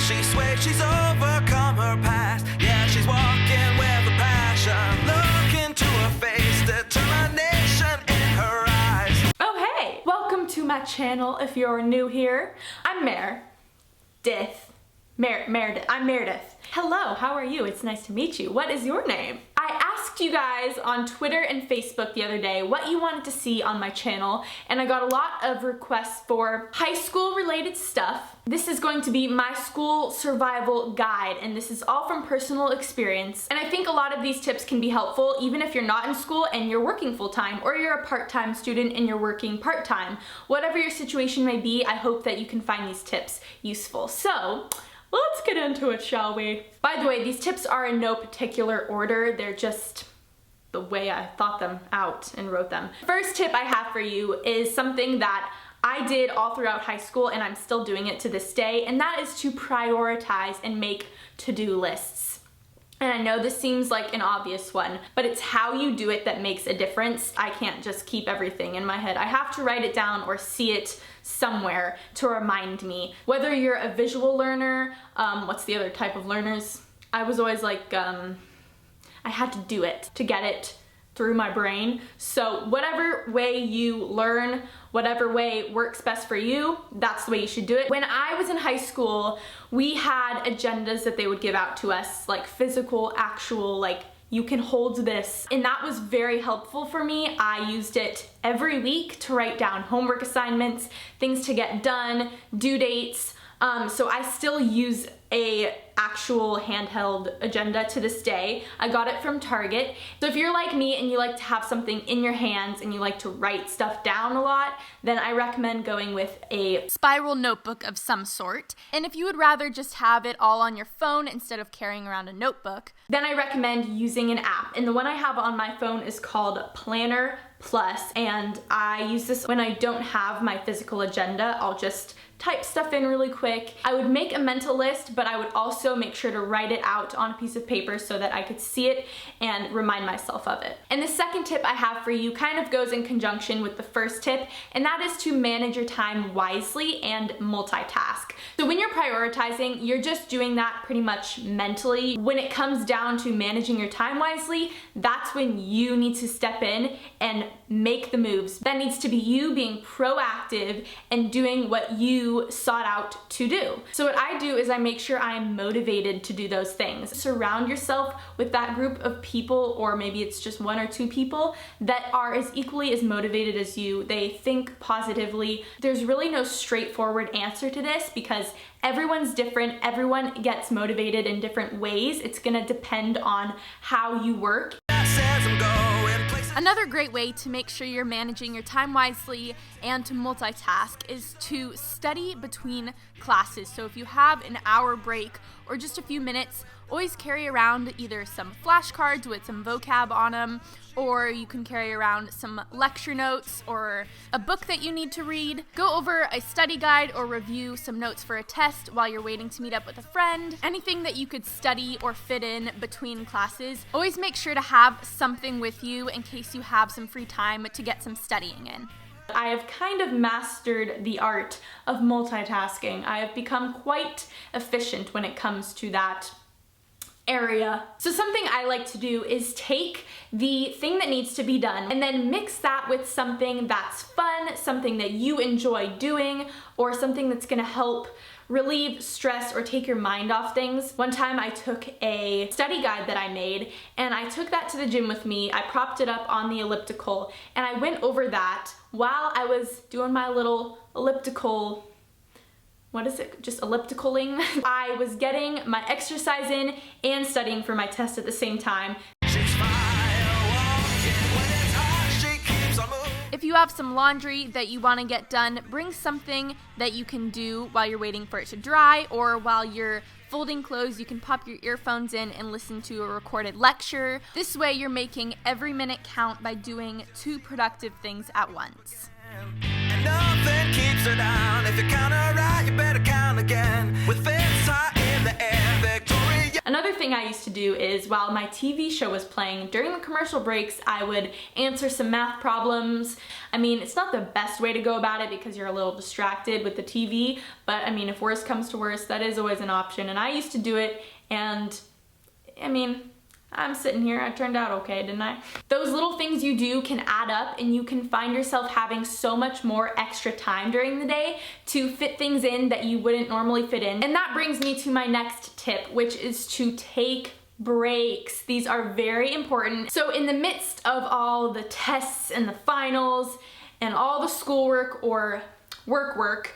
She sways, she's overcome her past. Yeah, she's walking with a passion. Look into her face, determination in her eyes. Oh hey! Welcome to my channel if you're new here. I'm Meredith. Meredith. I'm Meredith. Hello, how are you? It's nice to meet you. What is your name? I asked you guys on Twitter and Facebook the other day what you wanted to see on my channel, and I got a lot of requests for high school related stuff. This is going to be my school survival guide, and this is all from personal experience. And I think a lot of these tips can be helpful even if you're not in school and you're working full-time, or you're a part-time student and you're working part-time. Whatever your situation may be, I hope that you can find these tips useful. So, let's get into it, shall we? By the way, these tips are in no particular order. They're just the way I thought them out and wrote them. First tip I have for you is something that I did all throughout high school and I'm still doing it to this day, and that is to prioritize and make to-do lists. And I know this seems like an obvious one, but it's how you do it that makes a difference. I can't just keep everything in my head. I have to write it down or see it somewhere to remind me. Whether you're a visual learner, what's the other type of learners? I was always like, I had to do it to get it through my brain. So whatever way you learn, whatever way works best for you, that's the way you should do it. When I was in high school, we had agendas that they would give out to us, like physical, actual, like you can hold this. And that was very helpful for me. I used it every week to write down homework assignments, things to get done, due dates. So I still use a actual handheld agenda to this day. I got it from Target. So if you're like me and you like to have something in your hands and you like to write stuff down a lot, then I recommend going with a spiral notebook of some sort. And if you would rather just have it all on your phone instead of carrying around a notebook, then I recommend using an app. And the one I have on my phone is called Planner Plus, and I use this when I don't have my physical agenda. I'll just type stuff in really quick. I would make a mental list, but I would also make sure to write it out on a piece of paper so that I could see it and remind myself of it. And the second tip I have for you kind of goes in conjunction with the first tip, and that is to manage your time wisely and multitask. So when you're prioritizing, you're just doing that pretty much mentally. When it comes down to managing your time wisely, that's when you need to step in and make the moves. That needs to be you being proactive and doing what you sought out to do. So what I do is I make sure I'm motivated to do those things. Surround yourself with that group of people, or maybe it's just one or two people that are as equally as motivated as you. They think positively. There's really no straightforward answer to this because everyone's different. Everyone gets motivated in different ways. It's gonna depend on how you work. Another great way to make sure you're managing your time wisely and to multitask is to study between classes. So if you have an hour break or just a few minutes, always carry around either some flashcards with some vocab on them, or you can carry around some lecture notes or a book that you need to read. Go over a study guide or review some notes for a test while you're waiting to meet up with a friend. Anything that you could study or fit in between classes. Always make sure to have something with you in case you have some free time to get some studying in. I have kind of mastered the art of multitasking. I have become quite efficient when it comes to that area. So something I like to do is take the thing that needs to be done and then mix that with something that's fun, something that you enjoy doing, or something that's gonna help relieve stress or take your mind off things. One time I took a study guide that I made and I took that to the gym with me. I propped it up on the elliptical and I went over that while I was doing my little elliptical, what is it? Just ellipticaling. I was getting my exercise in and studying for my test at the same time. If you have some laundry that you want to get done, bring something that you can do while you're waiting for it to dry, or while you're folding clothes, you can pop your earphones in and listen to a recorded lecture. This way you're making every minute count by doing two productive things at once. And nothing keeps her down. If you count her right, you better count again. With fists high in the air, Victoria. Another thing thing I used to do is while my TV show was playing, during the commercial breaks, I would answer some math problems. I mean, it's not the best way to go about it because you're a little distracted with the TV, but I mean, if worse comes to worse, that is always an option. And I used to do it, and I mean, I'm sitting here, I turned out okay, didn't I? Those little things you do can add up, and you can find yourself having so much more extra time during the day to fit things in that you wouldn't normally fit in. And that brings me to my next tip, which is to take breaks. These are very important. So in the midst of all the tests and the finals and all the schoolwork or work,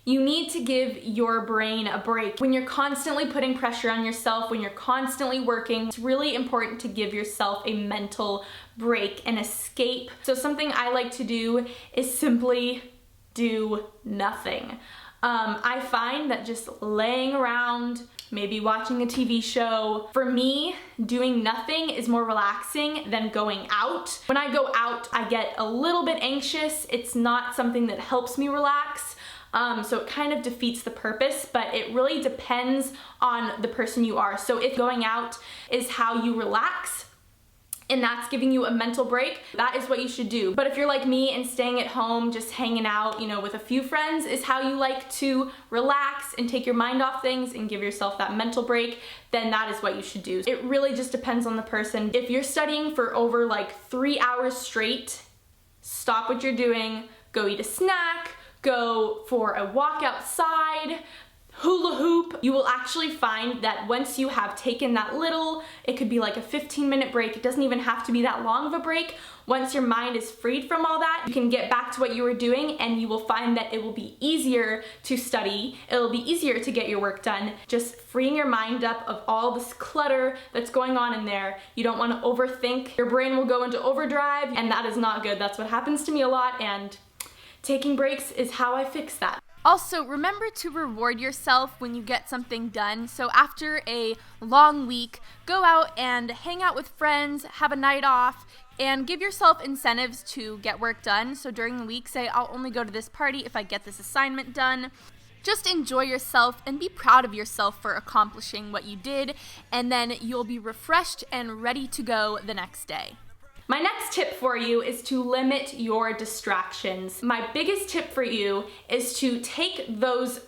you need to give your brain a break. When you're constantly putting pressure on yourself, when you're constantly working, it's really important to give yourself a mental break and escape. So something I like to do is simply do nothing. I find that just laying around, maybe watching a TV show, for me, doing nothing is more relaxing than going out. When I go out, I get a little bit anxious. It's not something that helps me relax. So it kind of defeats the purpose, but it really depends on the person you are. So if going out is how you relax, and that's giving you a mental break, that is what you should do. But if you're like me and staying at home, just hanging out, you know, with a few friends is how you like to relax and take your mind off things and give yourself that mental break, then that is what you should do. It really just depends on the person. If you're studying for over like 3 hours straight, stop what you're doing, go eat a snack, go for a walk outside, hula hoop. You will actually find that once you have taken that little, it could be like a 15-minute break, it doesn't even have to be that long of a break. Once your mind is freed from all that, you can get back to what you were doing, and you will find that it will be easier to study, it'll be easier to get your work done, just freeing your mind up of all this clutter that's going on in there. You don't want to overthink. Your brain will go into overdrive, and that is not good. That's what happens to me a lot, and taking breaks is how I fix that. Also, remember to reward yourself when you get something done. So after a long week, go out and hang out with friends, have a night off, and give yourself incentives to get work done. So during the week, say, I'll only go to this party if I get this assignment done. Just enjoy yourself and be proud of yourself for accomplishing what you did, and then you'll be refreshed and ready to go the next day. My next tip for you is to limit your distractions. My biggest tip for you is to take those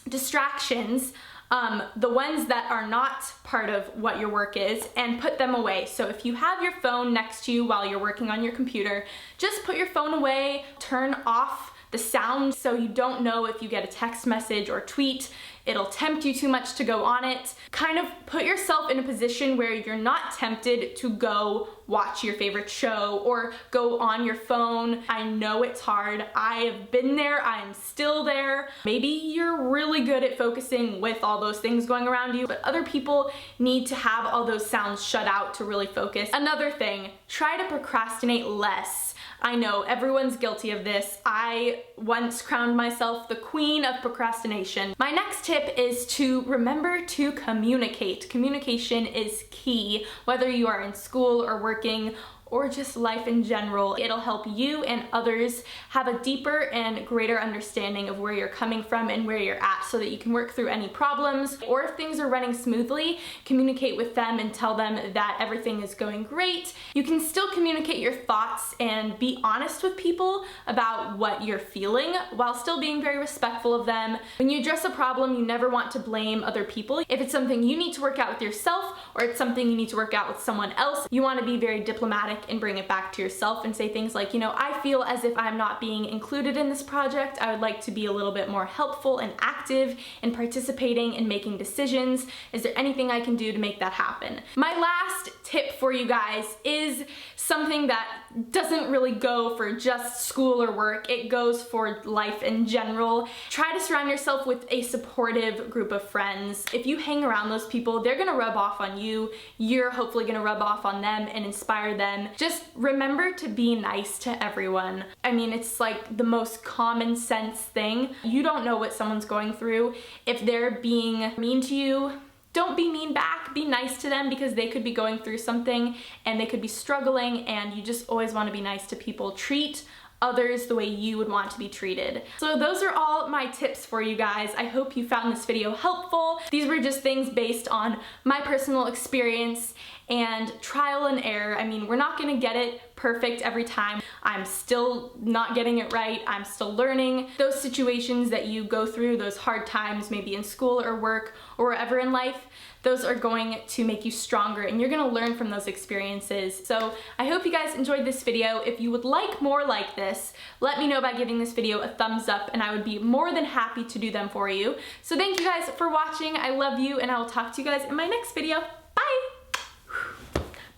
distractions, the ones that are not part of what your work is, and put them away. So if you have your phone next to you while you're working on your computer, just put your phone away, turn off the sound so you don't know if you get a text message or tweet. It'll tempt you too much to go on it. Kind of put yourself in a position where you're not tempted to go watch your favorite show or go on your phone. I know it's hard. I have been there. I'm still there. Maybe you're really good at focusing with all those things going around you, but other people need to have all those sounds shut out to really focus. Another thing, try to procrastinate less. I know everyone's guilty of this. I once crowned myself the queen of procrastination. My next tip is to remember to communicate. Communication is key, whether you are in school or working or just life in general. It'll help you and others have a deeper and greater understanding of where you're coming from and where you're at, so that you can work through any problems, or if things are running smoothly, communicate with them and tell them that everything is going great. You can still communicate your thoughts and be honest with people about what you're feeling while still being very respectful of them. When you address a problem, you never want to blame other people. If it's something you need to work out with yourself, or it's something you need to work out with someone else, you want to be very diplomatic and bring it back to yourself and say things like, you know, I feel as if I'm not being included in this project. I would like to be a little bit more helpful and active in participating and making decisions. Is there anything I can do to make that happen? My last tip for you guys is something that doesn't really go for just school or work. It goes for life in general. Try to surround yourself with a supportive group of friends. If you hang around those people, they're gonna rub off on you. You're hopefully gonna rub off on them and inspire them. Just remember to be nice to everyone. I mean, it's like the most common sense thing. You don't know what someone's going through. If they're being mean to you, don't be mean back. Be nice to them, because they could be going through something and they could be struggling, and you just always want to be nice to people. Treat others the way you would want to be treated. So those are all my tips for you guys. I hope you found this video helpful. These were just things based on my personal experience and trial and error. I mean, we're not gonna get it perfect every time. I'm still not getting it right. I'm still learning. Those situations that you go through, those hard times, maybe in school or work or wherever in life, those are going to make you stronger and you're gonna learn from those experiences. So I hope you guys enjoyed this video. If you would like more like this, let me know by giving this video a thumbs up and I would be more than happy to do them for you. So thank you guys for watching. I love you and I will talk to you guys in my next video. Bye!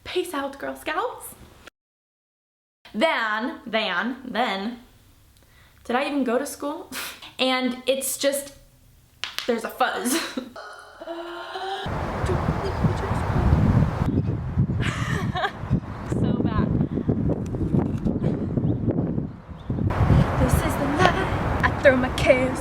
Peace out, Girl Scouts. Then, did I even go to school? And it's just, there's a fuzz. So bad. This is the night I throw my cares